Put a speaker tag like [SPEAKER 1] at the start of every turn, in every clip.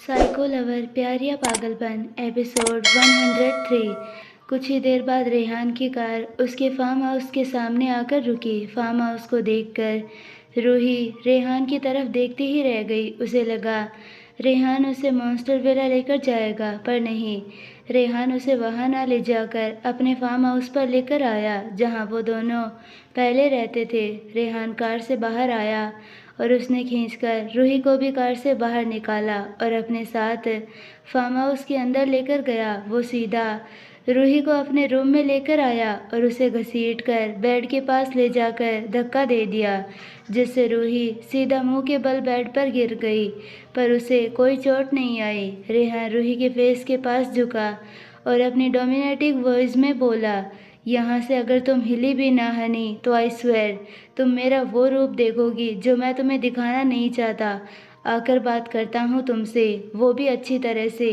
[SPEAKER 1] Psycho lover प्यार या पागलपन एपिसोड 103। कुछ ही देर बाद रेहान की कार उसके फार्म हाउस के सामने आकर रुकी। फार्म हाउस को देखकर रूही रेहान की तरफ देखती ही रह गई। उसे लगा रेहान उसे मॉन्स्टर विला लेकर जाएगा, पर नहीं। रेहान उसे वहां ना ले जाकर अपने फार्म हाउस पर लेकर आया जहां वो दोनों पहले रहते थे। रेहान कार से बाहर आया और उसने खींचकर रूही को भी कार से बाहर निकाला और अपने साथ फार्म हाउस के अंदर लेकर गया। वो सीधा रूही को अपने रूम में लेकर आया और उसे घसीटकर बेड के पास ले जाकर धक्का दे दिया, जिससे रूही सीधा मुंह के बल बेड पर गिर गई, पर उसे कोई चोट नहीं आई। रेहान रूही के फेस के पास झुका और अपनी डोमिनेटिंग वॉइस में बोला, यहाँ से अगर तुम हिली भी ना हनी तो आई स्वेर तुम मेरा वो रूप देखोगी जो मैं तुम्हें दिखाना नहीं चाहता। आकर बात करता हूँ तुमसे, वो भी अच्छी तरह से।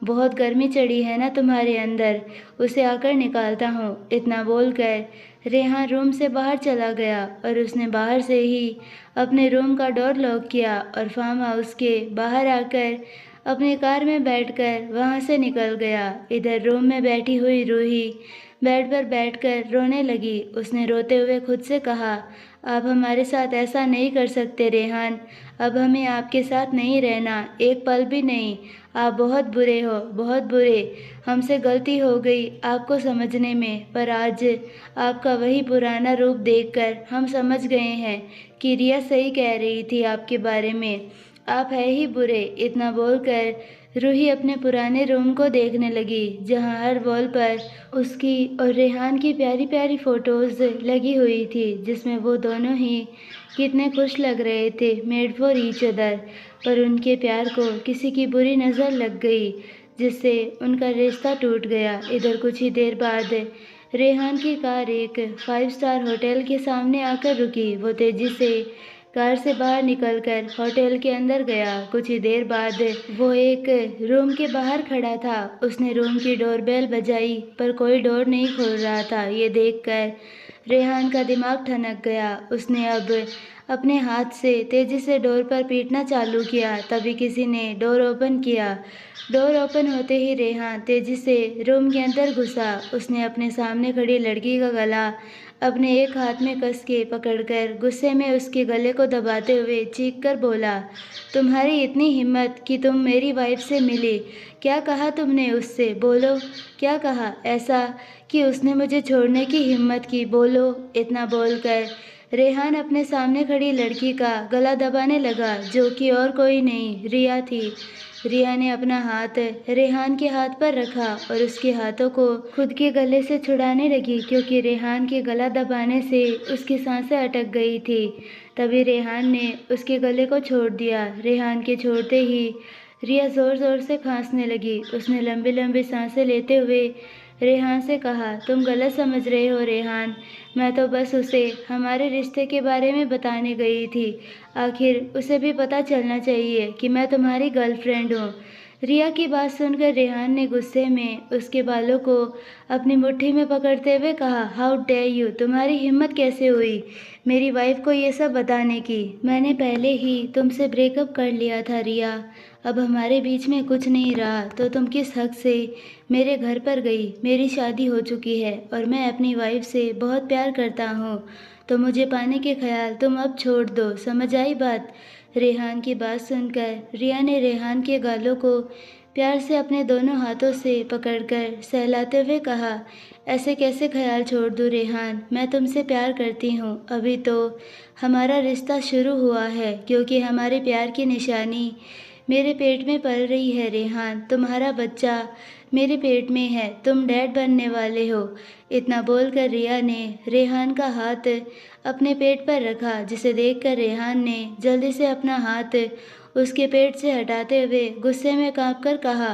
[SPEAKER 1] बहुत गर्मी चढ़ी है ना तुम्हारे अंदर, उसे आकर निकालता हूँ। इतना बोलकर रेहान रूम से बाहर चला गया और उसने बाहर से ही अपने रूम का डोर लॉक किया और फार्म हाउस के बाहर आकर अपनी कार में बैठकर वहां से निकल गया। इधर रूम में बैठी हुई रूही बेड पर बैठकर रोने लगी। उसने रोते हुए खुद से कहा, आप हमारे साथ ऐसा नहीं कर सकते रेहान। अब हमें आपके साथ नहीं रहना, एक पल भी नहीं। आप बहुत बुरे हो, बहुत बुरे। हमसे गलती हो गई आपको समझने में, पर आज आपका वही पुराना रूप देखकर हम समझ गए हैं कि रिया सही कह रही थी आपके बारे में। आप है ही बुरे। इतना बोलकर रूही अपने पुराने रूम को देखने लगी जहां हर वॉल पर उसकी और रेहान की प्यारी प्यारी फोटोज लगी हुई थी, जिसमें वो दोनों ही कितने खुश लग रहे थे, मेड फॉर ईच अदर। पर उनके प्यार को किसी की बुरी नज़र लग गई, जिससे उनका रिश्ता टूट गया। इधर कुछ ही देर बाद रेहान की कार एक 5 स्टार होटल के सामने आकर रुकी। वो तेजी से कार से बाहर निकलकर होटल के अंदर गया। कुछ ही देर बाद वो एक रूम के बाहर खड़ा था। उसने रूम की डोरबेल बजाई, पर कोई डोर नहीं खोल रहा था। ये देखकर रेहान का दिमाग ठनक गया। उसने अब अपने हाथ से तेजी से डोर पर पीटना चालू किया। तभी किसी ने डोर ओपन किया। डोर ओपन होते ही रेहान तेजी से रूम के अंदर घुसा। उसने अपने सामने खड़ी लड़की का गला अपने एक हाथ में कस के पकड़कर गुस्से में उसके गले को दबाते हुए चीख कर बोला, तुम्हारी इतनी हिम्मत कि तुम मेरी वाइफ से मिली। क्या कहा तुमने उससे? बोलो, क्या कहा ऐसा कि उसने मुझे छोड़ने की हिम्मत की? बोलो। इतना बोलकर रेहान अपने सामने खड़ी लड़की का गला दबाने लगा, जो कि और कोई नहीं रिया थी। रिया ने अपना हाथ रेहान के हाथ पर रखा और उसके हाथों को खुद के गले से छुड़ाने लगी, क्योंकि रेहान के गला दबाने से उसकी सांसें अटक गई थी। तभी रेहान ने उसके गले को छोड़ दिया। रेहान के छोड़ते ही रिया जोर जोर से खांसने लगी। उसने लंबी लंबी सांसें लेते हुए रेहान से कहा, तुम गलत समझ रहे हो रेहान, मैं तो बस उसे हमारे रिश्ते के बारे में बताने गई थी। आखिर उसे भी पता चलना चाहिए कि मैं तुम्हारी गर्लफ्रेंड हूँ। रिया की बात सुनकर रेहान ने गुस्से में उसके बालों को अपनी मुट्ठी में पकड़ते हुए कहा, हाउ डेयर यू, तुम्हारी हिम्मत कैसे हुई मेरी वाइफ को ये सब बताने की? मैंने पहले ही तुमसे ब्रेकअप कर लिया था रिया, अब हमारे बीच में कुछ नहीं रहा, तो तुम किस हक से मेरे घर पर गई? मेरी शादी हो चुकी है और मैं अपनी वाइफ से बहुत प्यार करता हूँ, तो मुझे पाने के ख्याल तुम अब छोड़ दो। समझ आई बात? रेहान की बात सुनकर रिया ने रेहान के गालों को प्यार से अपने दोनों हाथों से पकड़कर सहलाते हुए कहा, ऐसे कैसे ख्याल छोड़ दूँ रेहान, मैं तुमसे प्यार करती हूँ। अभी तो हमारा रिश्ता शुरू हुआ है, क्योंकि हमारे प्यार की निशानी मेरे पेट में पल रही है रेहान। तुम्हारा बच्चा मेरे पेट में है, तुम डैड बनने वाले हो। इतना बोलकर रिया ने रेहान का हाथ अपने पेट पर रखा, जिसे देखकर रेहान ने जल्दी से अपना हाथ उसके पेट से हटाते हुए गुस्से में कांपकर कहा,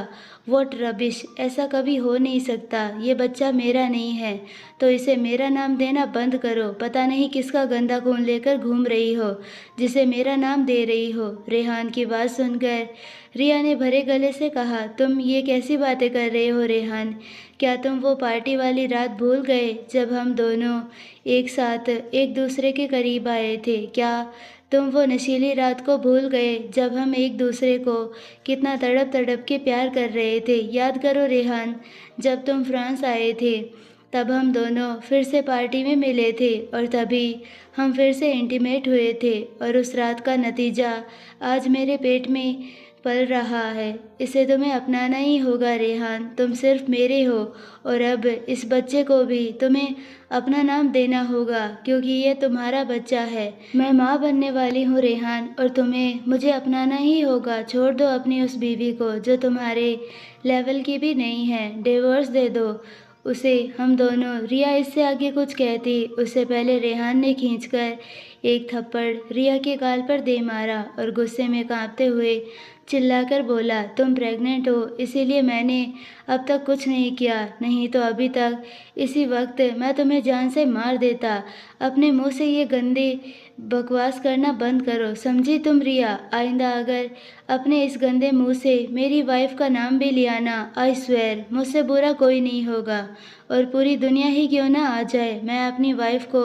[SPEAKER 1] व्हाट रबिश, ऐसा कभी हो नहीं सकता। ये बच्चा मेरा नहीं है, तो इसे मेरा नाम देना बंद करो। पता नहीं किसका गंदा खून लेकर घूम रही हो, जिसे मेरा नाम दे रही हो। रेहान की बात सुनकर रिया ने भरे गले से कहा, तुम ये कैसी बातें कर रहे हो रेहान? क्या तुम वो पार्टी वाली रात भूल गए जब हम दोनों एक साथ एक दूसरे के करीब आए थे? क्या तुम वो नशीली रात को भूल गए जब हम एक दूसरे को कितना तड़प तड़प के प्यार कर रहे थे। याद करो रेहान, जब तुम फ्रांस आए थे तब हम दोनों फिर से पार्टी में मिले थे और तभी हम फिर से इंटीमेट हुए थे और उस रात का नतीजा आज मेरे पेट में पल रहा है। इसे तुम्हें अपनाना ही होगा रेहान, तुम सिर्फ मेरे हो और अब इस बच्चे को भी तुम्हें अपना नाम देना होगा क्योंकि ये तुम्हारा बच्चा है। मैं माँ बनने वाली हूँ रेहान और तुम्हें मुझे अपनाना ही होगा। छोड़ दो अपनी उस बीवी को जो तुम्हारे लेवल की भी नहीं है, डिवोर्स दे दो उसे। हम दोनों। रिया इससे आगे कुछ कहती उससे पहले रेहान ने खींचकर एक थप्पड़ रिया के गाल पर दे मारा और गुस्से में कांपते हुए चिल्लाकर बोला, तुम प्रेग्नेंट हो इसीलिए मैंने अब तक कुछ नहीं किया, नहीं तो अभी तक इसी वक्त मैं तुम्हें जान से मार देता। अपने मुंह से ये गंदे बकवास करना बंद करो, समझी तुम रिया? आइंदा अगर अपने इस गंदे मुंह से मेरी वाइफ का नाम भी लिया ना, आई स्वेयर मुझसे बुरा कोई नहीं होगा और पूरी दुनिया ही क्यों ना आ जाए, मैं अपनी वाइफ को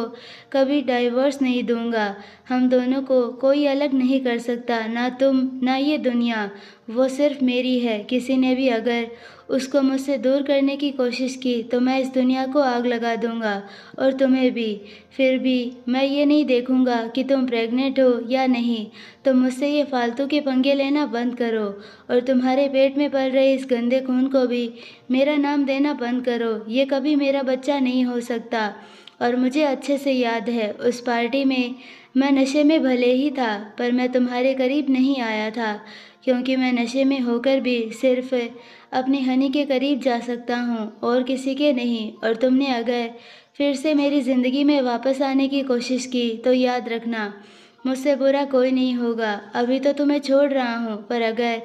[SPEAKER 1] कभी डाइवोर्स नहीं दूंगा। हम दोनों को कोई अलग नहीं कर सकता, ना तुम ना ये दुनिया। वो सिर्फ मेरी है। किसी ने भी अगर उसको मुझसे दूर करने की कोशिश की तो मैं इस दुनिया को आग लगा दूंगा और तुम्हें भी। फिर भी मैं ये नहीं देखूंगा कि तुम प्रेग्नेंट हो या नहीं। तो मुझसे ये फालतू के पंगे लेना बंद करो और तुम्हारे पेट में पल रहे इस गंदे खून को भी मेरा नाम देना बंद करो। ये कभी मेरा बच्चा नहीं हो सकता। और मुझे अच्छे से याद है उस पार्टी में मैं नशे में भले ही था पर मैं तुम्हारे करीब नहीं आया था क्योंकि मैं नशे में होकर भी सिर्फ अपनी हनी के करीब जा सकता हूँ और किसी के नहीं। और तुमने अगर फिर से मेरी ज़िंदगी में वापस आने की कोशिश की तो याद रखना मुझसे बुरा कोई नहीं होगा। अभी तो तुम्हें छोड़ रहा हूँ पर अगर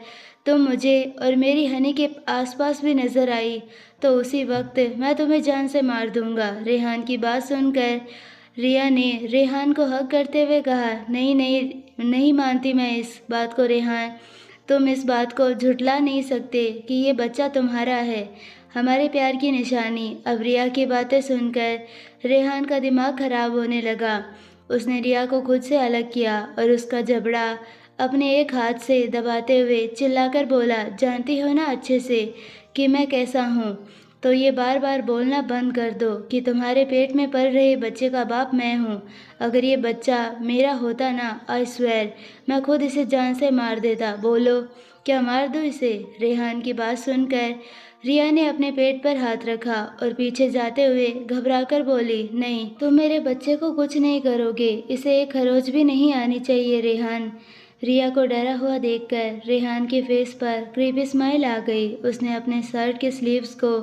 [SPEAKER 1] तुम मुझे और मेरी हनी के आसपास भी नज़र आई तो उसी वक्त मैं तुम्हें जान से मार दूंगा। रेहान की बात सुनकर रिया ने रेहान को हक करते हुए कहा, नहीं नहीं नहीं मानती मैं इस बात को रेहान, तुम इस बात को झुठला नहीं सकते कि ये बच्चा तुम्हारा है, हमारे प्यार की निशानी। अब रिया की बातें सुनकर रेहान का दिमाग खराब होने लगा। उसने रिया को खुद से अलग किया और उसका जबड़ा अपने एक हाथ से दबाते हुए चिल्लाकर बोला, जानती हो ना अच्छे से कि मैं कैसा हूँ, तो ये बार बार बोलना बंद कर दो कि तुम्हारे पेट में पल रहे बच्चे का बाप मैं हूँ। अगर ये बच्चा मेरा होता ना, आई स्वेयर मैं खुद इसे जान से मार देता। बोलो क्या मार दूँ इसे? रेहान की बात सुनकर रिया ने अपने पेट पर हाथ रखा और पीछे जाते हुए घबराकर बोली, नहीं तुम मेरे बच्चे को कुछ नहीं करोगे, इसे एक खरोच भी नहीं आनी चाहिए रेहान। रिया को डरा हुआ देखकर रेहान के फेस पर क्रीपी स्माइल आ गई। उसने अपने शर्ट के स्लीव्स को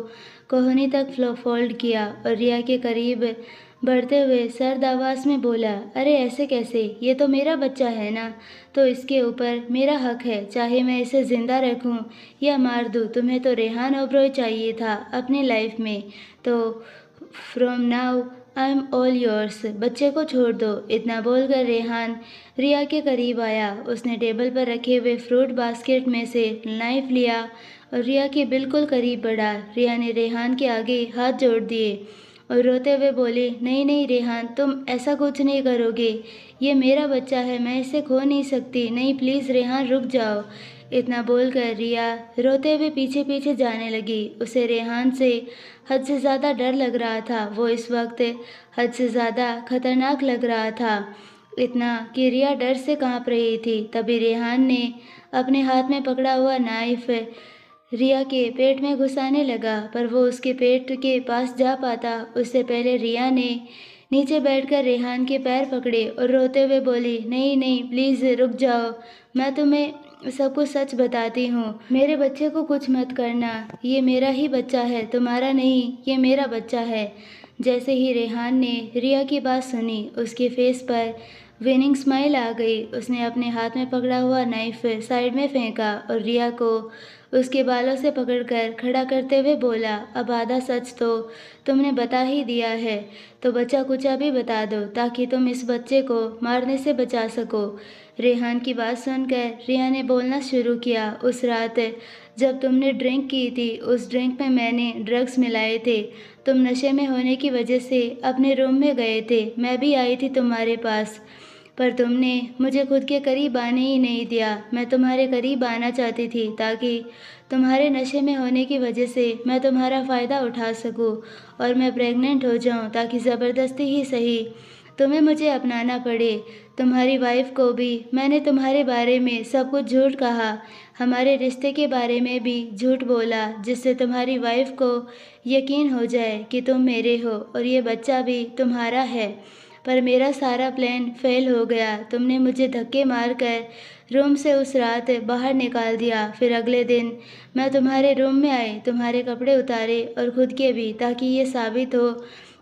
[SPEAKER 1] कोहनी तक फोल्ड किया और रिया के करीब बढ़ते हुए सर्द आवाज़ में बोला, अरे ऐसे कैसे, ये तो मेरा बच्चा है ना, तो इसके ऊपर मेरा हक है, चाहे मैं इसे ज़िंदा रखूं या मार दूं। तुम्हें तो रेहान ओबरॉय चाहिए था अपनी लाइफ में, तो from now I am all yours, बच्चे को छोड़ दो। इतना बोलकर रेहान रिया के करीब आया। उसने टेबल पर रखे हुए फ्रूट बास्केट में से नाइफ लिया और रिया के बिल्कुल करीब बढ़ा। रिया ने रेहान के आगे हाथ जोड़ दिए और रोते हुए बोली, नहीं नहीं रेहान, तुम ऐसा कुछ नहीं करोगे, ये मेरा बच्चा है, मैं इसे खो नहीं सकती, नहीं प्लीज़ रेहान रुक जाओ। इतना बोलकर रिया रोते हुए पीछे पीछे जाने लगी। उसे रेहान से हद से ज़्यादा डर लग रहा था, वो इस वक्त हद से ज़्यादा खतरनाक लग रहा था, इतना कि रिया डर से कांप रही थी। तभी रेहान ने अपने हाथ में पकड़ा हुआ नाइफ रिया के पेट में घुसाने लगा, पर वो उसके पेट के पास जा पाता उससे पहले रिया ने नीचे बैठकर रेहान के पैर पकड़े और रोते हुए बोली, नहीं नहीं प्लीज़ रुक जाओ, मैं तुम्हें सब कुछ सच बताती हूँ, मेरे बच्चे को कुछ मत करना, ये मेरा ही बच्चा है, तुम्हारा नहीं, ये मेरा बच्चा है। जैसे ही रेहान ने रिया की बात सुनी उसके फेस पर विनिंग स्माइल आ गई। उसने अपने हाथ में पकड़ा हुआ नाइफ साइड में फेंका और रिया को उसके बालों से पकड़कर खड़ा करते हुए बोला, अब आधा सच तो तुमने बता ही दिया है, तो बचा कुचा भी बता दो ताकि तुम इस बच्चे को मारने से बचा सको। रेहान की बात सुनकर रिया ने बोलना शुरू किया, उस रात जब तुमने ड्रिंक की थी उस ड्रिंक में मैंने ड्रग्स मिलाए थे, तुम नशे में होने की वजह से अपने रूम में गए थे, मैं भी आई थी तुम्हारे पास, पर तुमने मुझे खुद के करीब आने ही नहीं दिया। मैं तुम्हारे करीब आना चाहती थी ताकि तुम्हारे नशे में होने की वजह से मैं तुम्हारा फ़ायदा उठा सकूं और मैं प्रेग्नेंट हो जाऊं ताकि ज़बरदस्ती ही सही तुम्हें मुझे अपनाना पड़े। तुम्हारी वाइफ को भी मैंने तुम्हारे बारे में सब कुछ झूठ कहा, हमारे रिश्ते के बारे में भी झूठ बोला, जिससे तुम्हारी वाइफ को यकीन हो जाए कि तुम मेरे हो और ये बच्चा भी तुम्हारा है। पर मेरा सारा प्लान फेल हो गया। तुमने मुझे धक्के मारकर रूम से उस रात बाहर निकाल दिया। फिर अगले दिन मैं तुम्हारे रूम में आई, तुम्हारे कपड़े उतारे और खुद के भी, ताकि ये साबित हो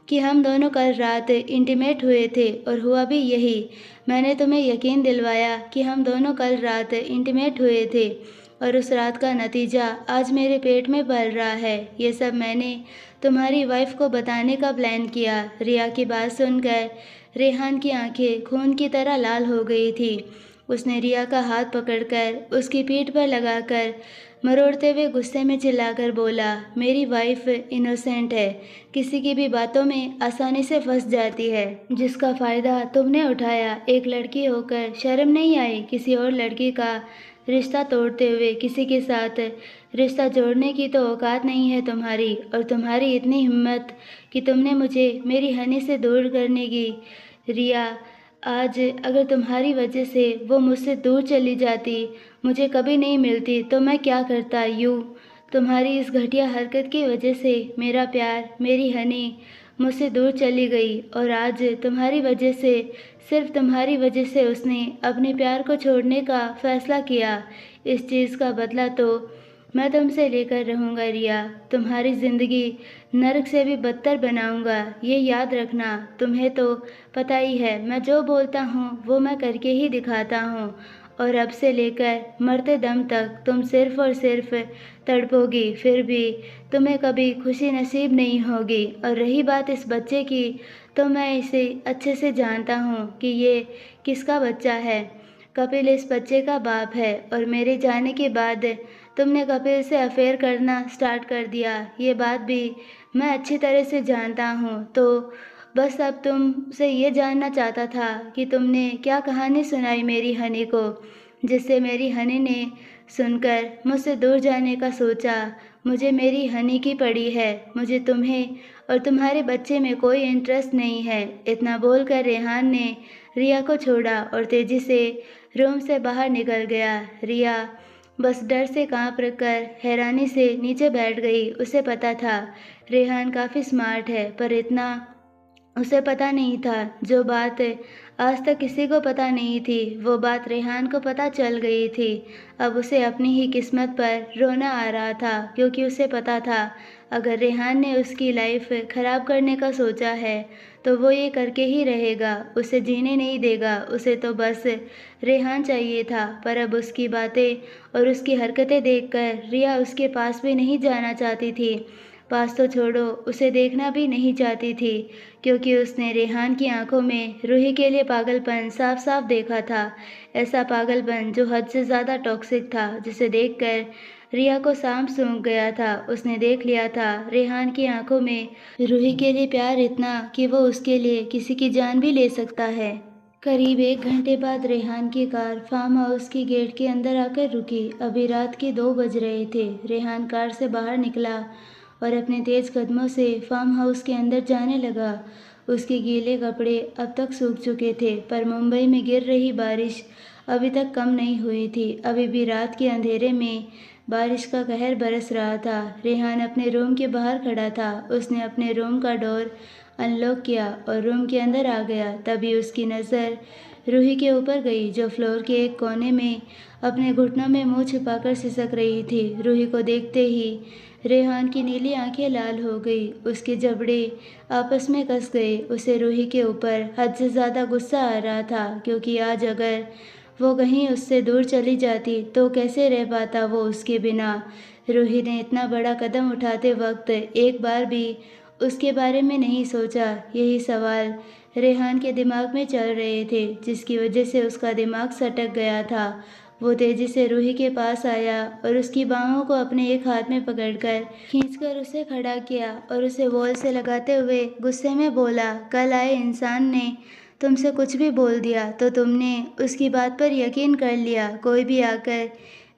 [SPEAKER 1] कि हम दोनों कल रात इंटीमेट हुए थे और हुआ भी यही। मैंने तुम्हें यकीन दिलवाया कि हम दोनों कल रात इंटीमेट हुए थे और उस रात का नतीजा आज मेरे पेट में पल रहा है। ये सब मैंने तुम्हारी वाइफ को बताने का प्लान किया। रिया की बात सुनकर रेहान की आंखें खून की तरह लाल हो गई थी। उसने रिया का हाथ पकड़कर उसकी पीठ पर लगाकर मरोड़ते हुए गुस्से में चिल्लाकर बोला, मेरी वाइफ इनोसेंट है, किसी की भी बातों में आसानी से फंस जाती है, जिसका फ़ायदा तुमने उठाया। एक लड़की होकर शर्म नहीं आई किसी और लड़की का रिश्ता तोड़ते हुए? किसी के साथ रिश्ता जोड़ने की तो औकात नहीं है तुम्हारी, और तुम्हारी इतनी हिम्मत कि तुमने मुझे मेरी हनी से दूर करने की। रिया, आज अगर तुम्हारी वजह से वो मुझसे दूर चली जाती, मुझे कभी नहीं मिलती, तो मैं क्या करता? यूँ तुम्हारी इस घटिया हरकत की वजह से मेरा प्यार, मेरी हनी मुझसे दूर चली गई, और आज तुम्हारी वजह से, सिर्फ तुम्हारी वजह से उसने अपने प्यार को छोड़ने का फैसला किया। इस चीज़ का बदला तो मैं तुमसे लेकर रहूँगा रिया। तुम्हारी ज़िंदगी नरक से भी बदतर बनाऊँगा, ये याद रखना। तुम्हें तो पता ही है, मैं जो बोलता हूँ वो मैं करके ही दिखाता हूँ, और अब से लेकर मरते दम तक तुम सिर्फ और सिर्फ तड़पोगी, फिर भी तुम्हें कभी खुशी नसीब नहीं होगी। और रही बात इस बच्चे की, तो मैं इसे अच्छे से जानता हूँ कि ये किसका बच्चा है। कपिल इस बच्चे का बाप है, और मेरे जाने के बाद तुमने कपिल से अफेयर करना स्टार्ट कर दिया, ये बात भी मैं अच्छी तरह से जानता हूँ। तो बस अब तुमसे ये जानना चाहता था कि तुमने क्या कहानी सुनाई मेरी हनी को, जिससे मेरी हनी ने सुनकर मुझसे दूर जाने का सोचा। मुझे मेरी हनी की पड़ी है, मुझे तुम्हें और तुम्हारे बच्चे में कोई इंटरेस्ट नहीं है। इतना बोलकर रेहान ने रिया को छोड़ा और तेजी से रूम से बाहर निकल गया। रिया बस डर से कांप कर हैरानी से नीचे बैठ गई। उसे पता था रेहान काफ़ी स्मार्ट है, पर इतना उसे पता नहीं था। जो बात आज तक किसी को पता नहीं थी, वो बात रेहान को पता चल गई थी। अब उसे अपनी ही किस्मत पर रोना आ रहा था, क्योंकि उसे पता था अगर रेहान ने उसकी लाइफ ख़राब करने का सोचा है तो वो ये करके ही रहेगा, उसे जीने नहीं देगा। उसे तो बस रेहान चाहिए था, पर अब उसकी बातें और उसकी हरकतें देखकर रिया उसके पास भी नहीं जाना चाहती थी। पास तो छोड़ो, उसे देखना भी नहीं चाहती थी, क्योंकि उसने रेहान की आंखों में रूही के लिए पागलपन साफ साफ देखा था। ऐसा पागलपन जो हद से ज़्यादा टॉक्सिक था, जिसे देखकर रिया को सांप सूंघ गया था। उसने देख लिया था रेहान की आंखों में रूही के लिए प्यार इतना कि वो उसके लिए किसी की जान भी ले सकता है। करीब 1 घंटे बाद रेहान की कार फार्म हाउस की गेट के अंदर आकर रुकी। अभी रात के 2 बज रहे थे। रेहान कार से बाहर निकला और अपने तेज कदमों से फार्म हाउस के अंदर जाने लगा। उसके गीले कपड़े अब तक सूख चुके थे, पर मुंबई में गिर रही बारिश अभी तक कम नहीं हुई थी। अभी भी रात के अंधेरे में बारिश का कहर बरस रहा था। रेहान अपने रूम के बाहर खड़ा था। उसने अपने रूम का डोर अनलॉक किया और रूम के अंदर आ गया। तभी उसकी नज़र रूही के ऊपर गई, जो फ्लोर के एक कोने में अपने घुटनों में मुंह छिपाकर सिसक रही थी। रूही को देखते ही रेहान की नीली आंखें लाल हो गई। उसके जबड़े आपस में कस गए। उसे रूही के ऊपर हद से ज़्यादा गुस्सा आ रहा था, क्योंकि आज अगर वो कहीं उससे दूर चली जाती तो कैसे रह पाता वो उसके बिना। रूही ने इतना बड़ा कदम उठाते वक्त एक बार भी उसके बारे में नहीं सोचा। यही सवाल रेहान के दिमाग में चल रहे थे, जिसकी वजह से उसका दिमाग सटक गया था। वो तेजी से रूही के पास आया और उसकी बाहों को अपने एक हाथ में पकड़कर खींचकर उसे खड़ा किया और उसे वॉल से लगाते हुए गुस्से में बोला, कल आए इंसान ने तुमसे कुछ भी बोल दिया तो तुमने उसकी बात पर यकीन कर लिया। कोई भी आकर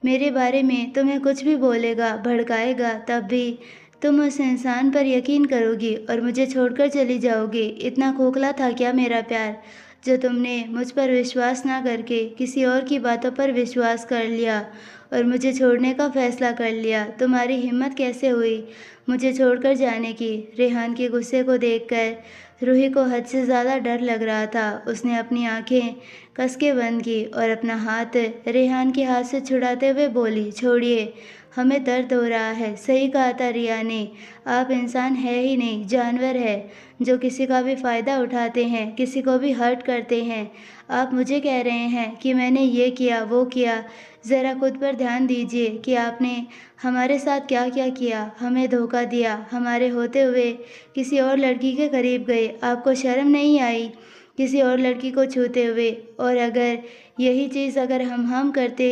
[SPEAKER 1] मेरे बारे में तुम्हें कुछ भी बोलेगा, भड़काएगा, तब भी तुम उस इंसान पर यकीन करोगी और मुझे छोड़कर चली जाओगी। इतना खोखला था क्या मेरा प्यार, जो तुमने मुझ पर विश्वास ना करके किसी और की बातों पर विश्वास कर लिया और मुझे छोड़ने का फैसला कर लिया। तुम्हारी हिम्मत कैसे हुई मुझे छोड़कर जाने की? रेहान के गुस्से को देखकर रूही को हद से ज़्यादा डर लग रहा था। उसने अपनी आंखें कस के बंद की और अपना हाथ रेहान के हाथ से छुड़ाते हुए बोली, छोड़िए, हमें दर्द हो रहा है। सही कहा था रिया ने, आप इंसान है ही नहीं, जानवर है जो किसी का भी फ़ायदा उठाते हैं, किसी को भी हर्ट करते हैं। आप मुझे कह रहे हैं कि मैंने ये किया वो किया। ज़रा खुद पर ध्यान दीजिए कि आपने हमारे साथ क्या क्या किया। हमें धोखा दिया, हमारे होते हुए किसी और लड़की के करीब गए। आपको शर्म नहीं आई किसी और लड़की को छूते हुए? और अगर यही चीज़ अगर हम करते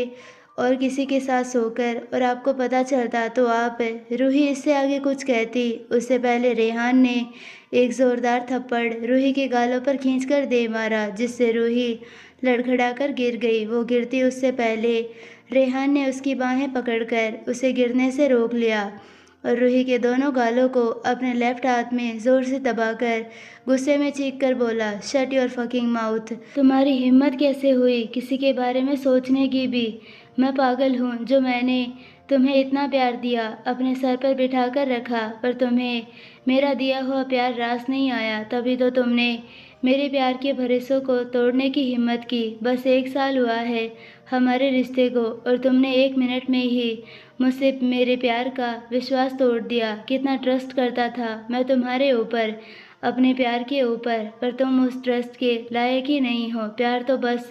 [SPEAKER 1] और किसी के साथ सोकर और आपको पता चलता तो आप? रूही इससे आगे कुछ कहती उससे पहले रेहान ने एक ज़ोरदार थप्पड़ रूही के गालों पर खींचकर दे मारा, जिससे रूही लड़खड़ाकर गिर गई। वो गिरती उससे पहले रेहान ने उसकी बाहें पकड़कर उसे गिरने से रोक लिया और रूही के दोनों गालों को अपने लेफ्ट हाथ में ज़ोर से दबाकर गुस्से में चीख कर बोला, शट योर फकिंग माउथ। तुम्हारी हिम्मत कैसे हुई किसी के बारे में सोचने की भी? मैं पागल हूँ जो मैंने तुम्हें इतना प्यार दिया, अपने सर पर बिठा कर रखा, पर तुम्हें मेरा दिया हुआ प्यार रास नहीं आया। तभी तो तुमने मेरे प्यार के भरोसों को तोड़ने की हिम्मत की। बस 1 साल हुआ है हमारे रिश्ते को और तुमने 1 मिनट में ही मुझसे मेरे प्यार का विश्वास तोड़ दिया। कितना ट्रस्ट करता था मैं तुम्हारे ऊपर, अपने प्यार के ऊपर, पर तुम उस ट्रस्ट के लायक ही नहीं हो। प्यार तो बस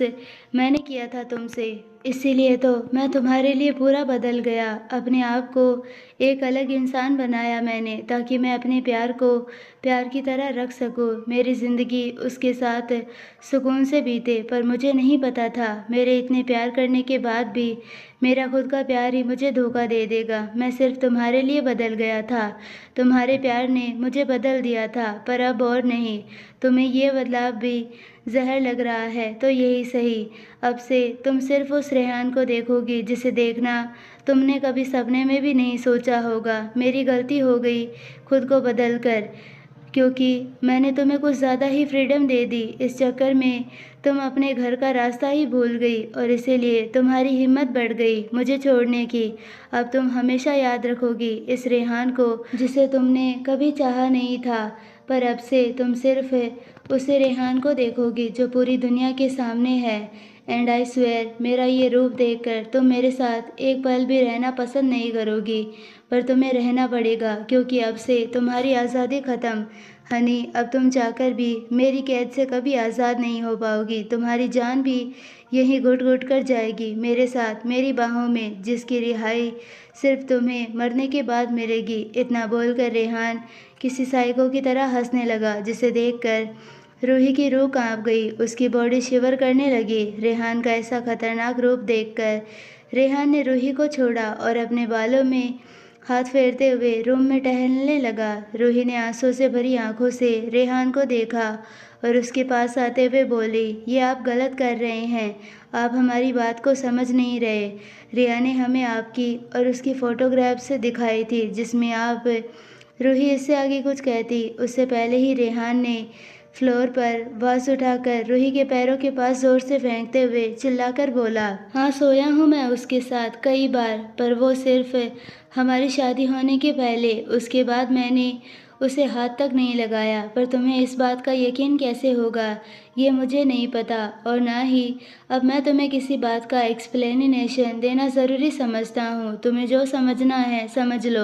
[SPEAKER 1] मैंने किया था तुमसे, इसीलिए तो मैं तुम्हारे लिए पूरा बदल गया। अपने आप को एक अलग इंसान बनाया मैंने, ताकि मैं अपने प्यार को प्यार की तरह रख सकूं। मेरी ज़िंदगी उसके साथ सुकून से बीते, पर मुझे नहीं पता था मेरे इतने प्यार करने के बाद भी मेरा खुद का प्यार ही मुझे धोखा दे देगा। मैं सिर्फ तुम्हारे लिए बदल गया था, तुम्हारे प्यार ने मुझे बदल दिया था, पर अब और नहीं। तुम्हें ये बदलाव भी जहर लग रहा है तो यही सही। अब से तुम सिर्फ उस रेहान को देखोगी जिसे देखना तुमने कभी सपने में भी नहीं सोचा होगा। मेरी गलती हो गई खुद को बदल कर, क्योंकि मैंने तुम्हें कुछ ज़्यादा ही फ्रीडम दे दी। इस चक्कर में तुम अपने घर का रास्ता ही भूल गई और इसीलिए तुम्हारी हिम्मत बढ़ गई मुझे छोड़ने की। अब तुम हमेशा याद रखोगी इस रेहान को जिसे तुमने कभी चाहा नहीं था, पर अब से तुम सिर्फ उसे रेहान को देखोगी जो पूरी दुनिया के सामने है। एंड आई स्वेयर, मेरा ये रूप देखकर तुम मेरे साथ एक पल भी रहना पसंद नहीं करोगी, पर तुम्हें रहना पड़ेगा क्योंकि अब से तुम्हारी आज़ादी ख़त्म। हनी, अब तुम चाहकर भी मेरी कैद से कभी आज़ाद नहीं हो पाओगी। तुम्हारी जान भी यहीं घुट घुट कर जाएगी मेरे साथ, मेरी बाहों में, जिसकी रिहाई सिर्फ तुम्हें मरने के बाद मिलेगी। इतना बोलकर रेहान किसी साइको की तरह हंसने लगा, जिसे देखकर रूही की रूह कांप गई, उसकी बॉडी शिवर करने लगी। रेहान का ऐसा खतरनाक रूप देखकर रेहान ने रूही को छोड़ा और अपने बालों में हाथ फेरते हुए रूम में टहलने लगा। रूही ने आंसू से भरी आंखों से रेहान को देखा और उसके पास आते हुए बोली, ये आप गलत कर रहे हैं, आप हमारी बात को समझ नहीं रहे। रिया ने हमें आपकी और उसकी फ़ोटोग्राफ्स दिखाई थी जिसमें आप। रूही इससे आगे कुछ कहती उससे पहले ही रेहान ने फ्लोर पर वास उठाकर रूही के पैरों के पास जोर से फेंकते हुए चिल्लाकर बोला, हाँ, सोया हूँ मैं उसके साथ कई बार, पर वो सिर्फ हमारी शादी होने के पहले। उसके बाद मैंने उसे हाथ तक नहीं लगाया। पर तुम्हें इस बात का यकीन कैसे होगा ये मुझे नहीं पता, और ना ही अब मैं तुम्हें किसी बात का एक्सप्लेनेशन देना ज़रूरी समझता हूँ। तुम्हें जो समझना है समझ लो।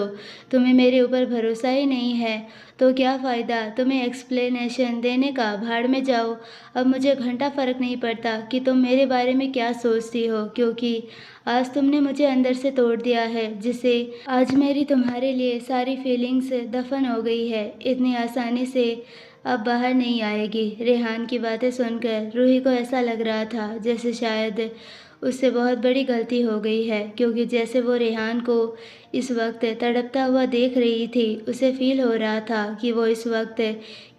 [SPEAKER 1] तुम्हें मेरे ऊपर भरोसा ही नहीं है तो क्या फ़ायदा तुम्हें एक्सप्लेनेशन देने का, भाड़ में जाओ। अब मुझे घंटा फ़र्क नहीं पड़ता कि तुम मेरे बारे में क्या सोचती हो, क्योंकि आज तुमने मुझे अंदर से तोड़ दिया है, जिससे आज मेरी तुम्हारे लिए सारी फीलिंग्स दफन हो गई है। इतनी आसानी से अब बाहर नहीं आएगी। रेहान की बातें सुनकर रूही को ऐसा लग रहा था जैसे शायद उससे बहुत बड़ी गलती हो गई है, क्योंकि जैसे वो रेहान को इस वक्त तड़पता हुआ देख रही थी, उसे फ़ील हो रहा था कि वो इस वक्त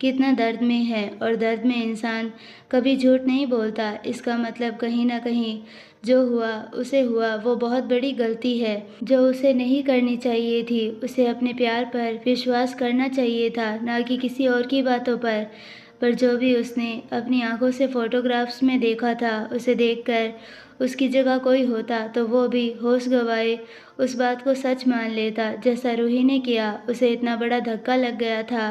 [SPEAKER 1] कितना दर्द में है, और दर्द में इंसान कभी झूठ नहीं बोलता। इसका मतलब कहीं ना कहीं जो हुआ उसे हुआ, वो बहुत बड़ी गलती है जो उसे नहीं करनी चाहिए थी। उसे अपने प्यार पर विश्वास करना चाहिए था, ना कि किसी और की बातों पर जो भी उसने अपनी आंखों से फ़ोटोग्राफ्स में देखा था, उसे देखकर उसकी जगह कोई होता तो वो भी होश गंवाए उस बात को सच मान लेता, जैसा रूही ने किया। उसे इतना बड़ा धक्का लग गया था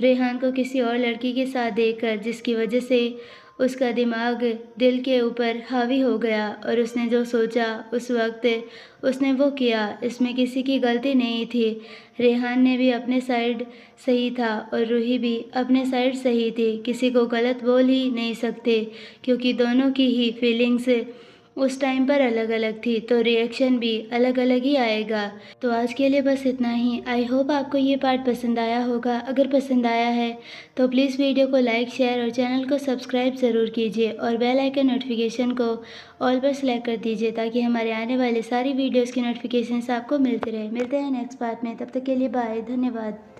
[SPEAKER 1] रेहान को किसी और लड़की के साथ देखकर, जिसकी वजह से उसका दिमाग दिल के ऊपर हावी हो गया, और उसने जो सोचा उस वक्त उसने वो किया। इसमें किसी की गलती नहीं थी। रेहान ने भी अपने साइड सही था और रूही भी अपने साइड सही थी। किसी को गलत बोल ही नहीं सकते, क्योंकि दोनों की ही फीलिंग्स उस टाइम पर अलग अलग थी, तो रिएक्शन भी अलग अलग ही आएगा। तो आज के लिए बस इतना ही। आई होप आपको ये पार्ट पसंद आया होगा। अगर पसंद आया है तो प्लीज़ वीडियो को लाइक, शेयर और चैनल को सब्सक्राइब ज़रूर कीजिए, और बेल आइकन नोटिफिकेशन को ऑल पर सेलेक्ट कर दीजिए, ताकि हमारे आने वाले सारी वीडियोज़ की नोटिफिकेशन आपको मिलते रहे। मिलते हैं नेक्स्ट पार्ट में, तब तक के लिए बाय, धन्यवाद।